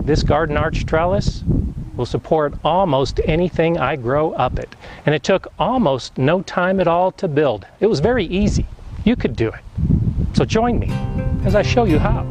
This garden arch trellis will support almost anything I grow up it. And it took almost no time at all to build. It was very easy. You could do it. So join me as I show you how.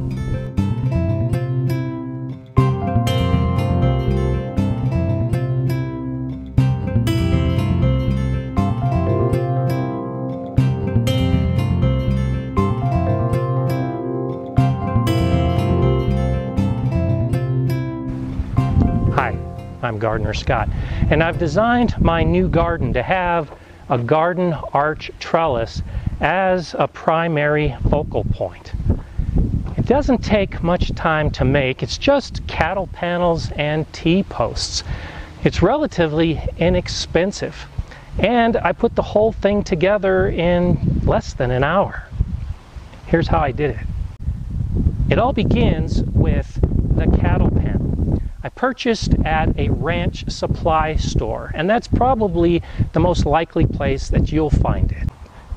Hi, I'm GardenerScott, and I've designed my new garden to have a garden arch trellis as a primary focal point. It doesn't take much time to make. It's just cattle panels and T-posts. It's relatively inexpensive, and I put the whole thing together in less than an hour. Here's how I did it. It all begins with the cattle panel. I purchased at a ranch supply store, and that's probably the most likely place that you'll find it.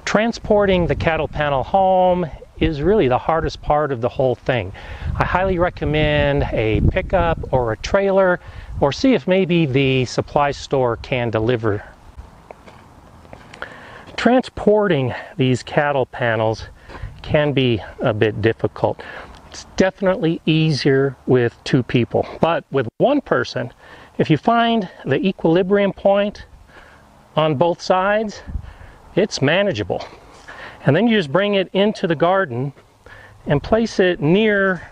Transporting the cattle panel home is really the hardest part of the whole thing. I highly recommend a pickup or a trailer, or see if maybe the supply store can deliver. Transporting these cattle panels can be a bit difficult. It's definitely easier with two people, but with one person, if you find the equilibrium point on both sides, it's manageable. And then you just bring it into the garden and place it near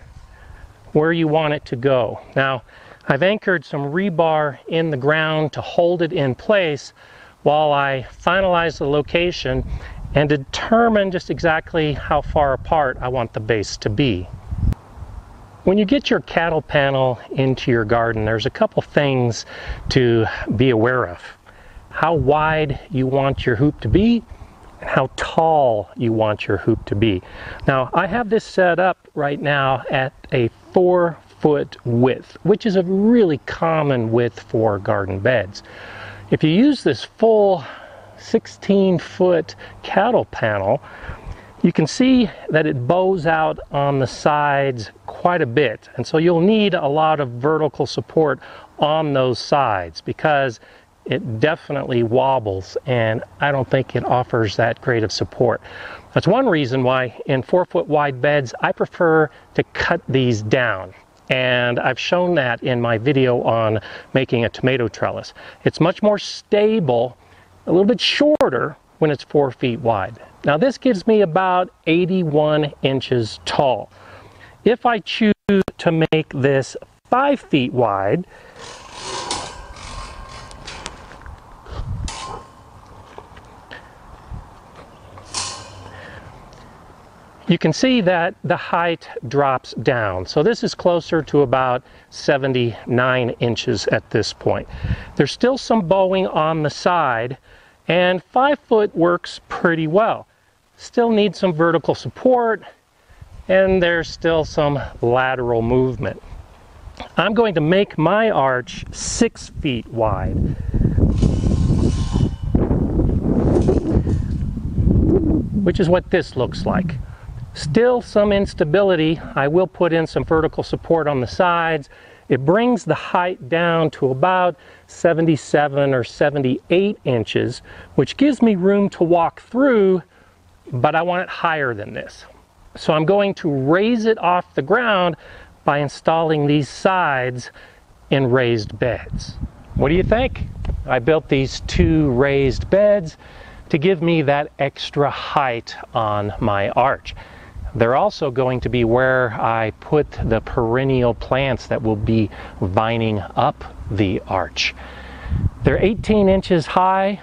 where you want it to go. Now, I've anchored some rebar in the ground to hold it in place while I finalize the location and determine just exactly how far apart I want the base to be. When you get your cattle panel into your garden, there's a couple things to be aware of. How wide you want your hoop to be, and how tall you want your hoop to be. Now, I have this set up right now at a 4-foot width, which is a really common width for garden beds. If you use this full 16-foot cattle panel, you can see that it bows out on the sides quite a bit, and so you'll need a lot of vertical support on those sides because it definitely wobbles, and I don't think it offers that great of support. That's one reason why in 4-foot wide beds I prefer to cut these down, and I've shown that in my video on making a tomato trellis. It's much more stable, a little bit shorter when it's 4 feet wide. Now this gives me about 81 inches tall. If I choose to make this 5 feet wide, you can see that the height drops down. So this is closer to about 79 inches at this point. There's still some bowing on the side, and 5 foot works pretty well. Still need some vertical support, and there's still some lateral movement. I'm going to make my arch 6 feet wide. Which is what this looks like. Still some instability. I will put in some vertical support on the sides. It brings the height down to about 77 or 78 inches, which gives me room to walk through, but I want it higher than this. So I'm going to raise it off the ground by installing these sides in raised beds. What do you think? I built these 2 raised beds to give me that extra height on my arch. They're also going to be where I put the perennial plants that will be vining up the arch. They're 18 inches high.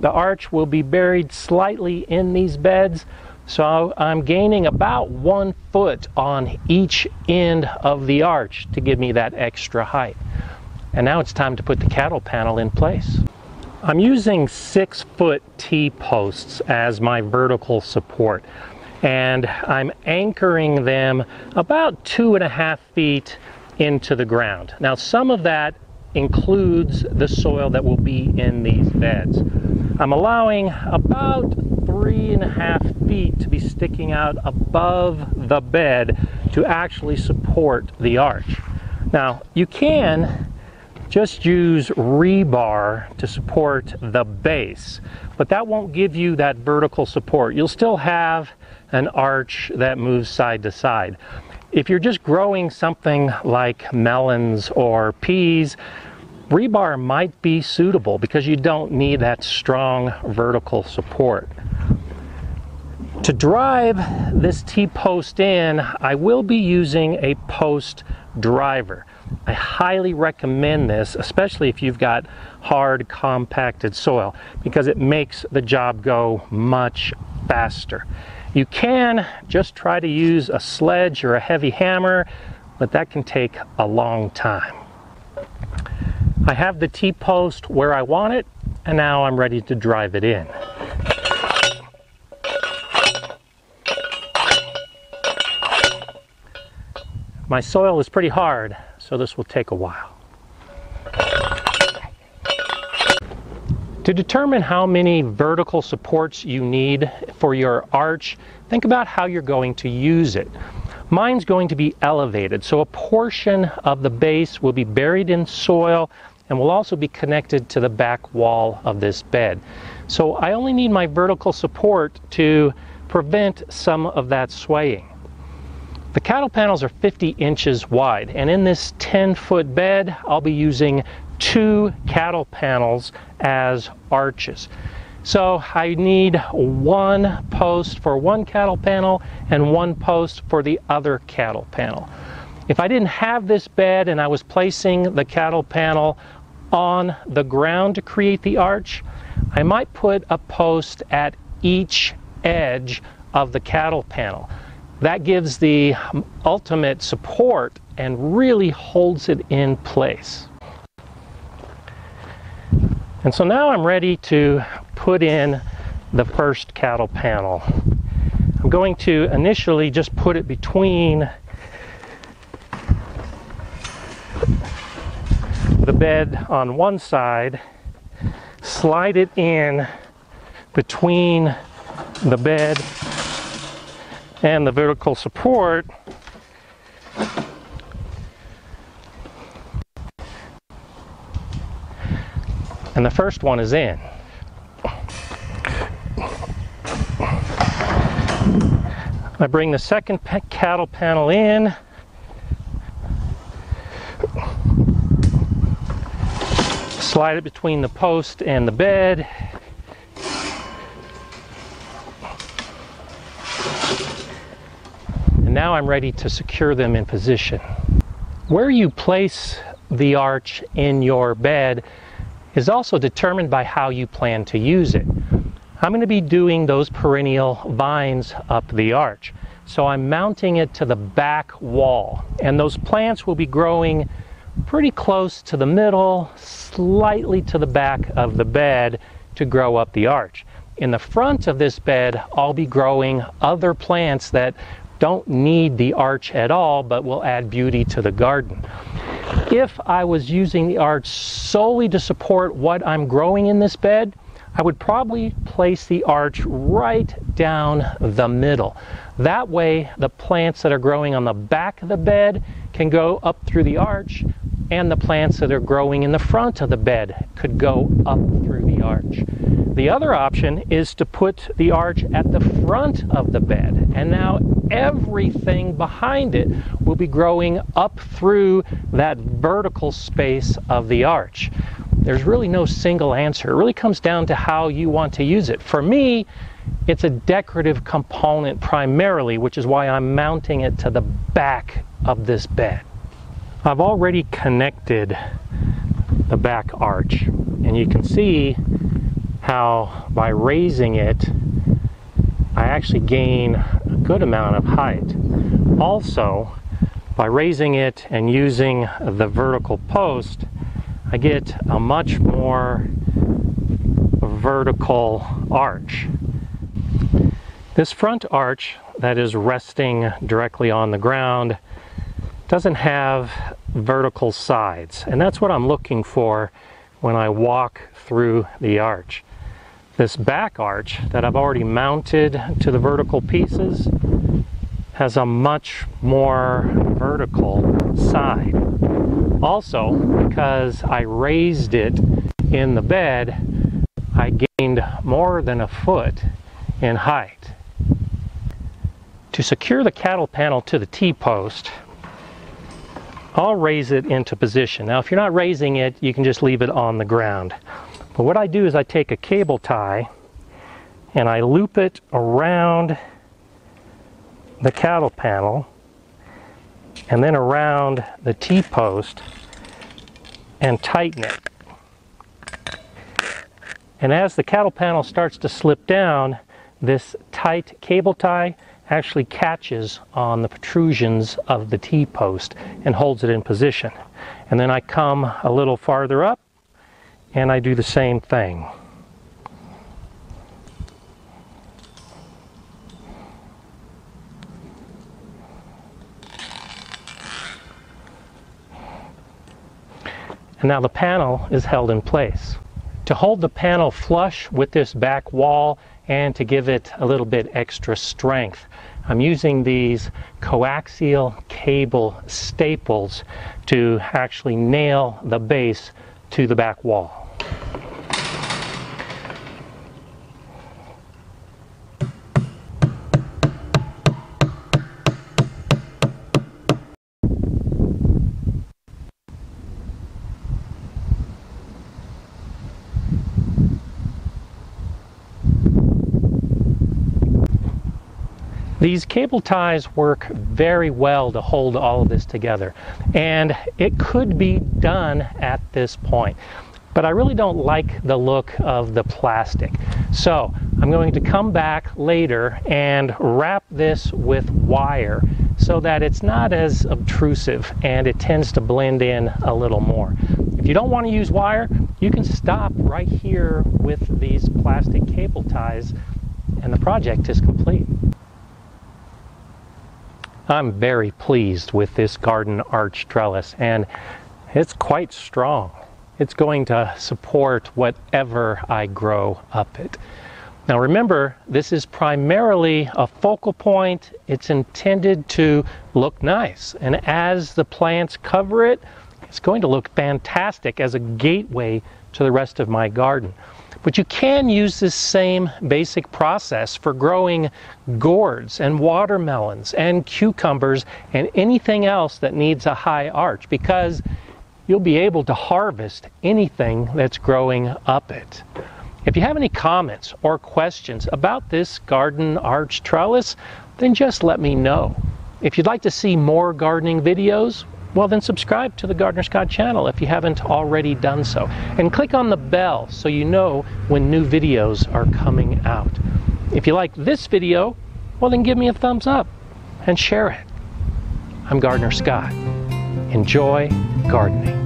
The arch will be buried slightly in these beds, so I'm gaining about 1 foot on each end of the arch to give me that extra height. And now it's time to put the cattle panel in place. I'm using 6-foot T-posts as my vertical support, and I'm anchoring them about 2.5 feet into the ground. Now some of that includes the soil that will be in these beds. I'm allowing about 3.5 feet to be sticking out above the bed to actually support the arch. Now, you can just use rebar to support the base, but that won't give you that vertical support. You'll still have an arch that moves side to side. If you're just growing something like melons or peas, rebar might be suitable because you don't need that strong vertical support. To drive this T-post in, I will be using a post driver. I highly recommend this, especially if you've got hard, compacted soil, because it makes the job go much faster. You can just try to use a sledge or a heavy hammer, but that can take a long time. I have the T-post where I want it, and now I'm ready to drive it in. My soil is pretty hard, so this will take a while. To determine how many vertical supports you need for your arch, think about how you're going to use it. Mine's going to be elevated, so a portion of the base will be buried in soil and will also be connected to the back wall of this bed. So I only need my vertical support to prevent some of that swaying. The cattle panels are 50 inches wide, and in this 10-foot bed, I'll be using 2 cattle panels as arches. So I need 1 post for 1 cattle panel and 1 post for the other cattle panel. If I didn't have this bed and I was placing the cattle panel on the ground to create the arch, I might put a post at each edge of the cattle panel. That gives the ultimate support and really holds it in place. And so now I'm ready to put in the first cattle panel. I'm going to initially just put it between the bed on one side, slide it in between the bed and the vertical support, and the first one is in. I bring the second cattle panel in, slide it between the post and the bed, and now I'm ready to secure them in position. Where you place the arch in your bed is also determined by how you plan to use it. I'm going to be doing those perennial vines up the arch. So I'm mounting it to the back wall, and those plants will be growing pretty close to the middle, slightly to the back of the bed to grow up the arch. In the front of this bed, I'll be growing other plants that don't need the arch at all, but will add beauty to the garden. If I was using the arch solely to support what I'm growing in this bed, I would probably place the arch right down the middle. That way, the plants that are growing on the back of the bed can go up through the arch, and the plants that are growing in the front of the bed could go up through the arch. The other option is to put the arch at the front of the bed, and now everything behind it will be growing up through that vertical space of the arch. There's really no single answer. It really comes down to how you want to use it. For me, it's a decorative component primarily, which is why I'm mounting it to the back of this bed. I've already connected the back arch, and you can see how by raising it, I actually gain a good amount of height. Also, by raising it and using the vertical post, I get a much more vertical arch. This front arch that is resting directly on the ground doesn't have vertical sides, and that's what I'm looking for when I walk through the arch. This back arch that I've already mounted to the vertical pieces has a much more vertical side. Also, because I raised it in the bed, I gained more than a foot in height. To secure the cattle panel to the T-post, I'll raise it into position. Now, if you're not raising it, you can just leave it on the ground. But what I do is I take a cable tie and I loop it around the cattle panel and then around the T-post and tighten it. And as the cattle panel starts to slip down, this tight cable tie actually catches on the protrusions of the T-post and holds it in position. And then I come a little farther up and I do the same thing. And now the panel is held in place. To hold the panel flush with this back wall and to give it a little bit extra strength, I'm using these coaxial cable staples to actually nail the base to the back wall. These cable ties work very well to hold all of this together, and it could be done at this point, but I really don't like the look of the plastic. So I'm going to come back later and wrap this with wire so that it's not as obtrusive and it tends to blend in a little more. If you don't want to use wire, you can stop right here with these plastic cable ties and the project is complete. I'm very pleased with this garden arch trellis, and it's quite strong. It's going to support whatever I grow up it. Now remember, this is primarily a focal point. It's intended to look nice, and as the plants cover it, it's going to look fantastic as a gateway to the rest of my garden. But you can use this same basic process for growing gourds and watermelons and cucumbers and anything else that needs a high arch, because you'll be able to harvest anything that's growing up it. If you have any comments or questions about this garden arch trellis, then just let me know. If you'd like to see more gardening videos, well then subscribe to the GardenerScott channel if you haven't already done so. And click on the bell so you know when new videos are coming out. If you like this video, well then give me a thumbs up and share it. I'm GardenerScott. Enjoy gardening.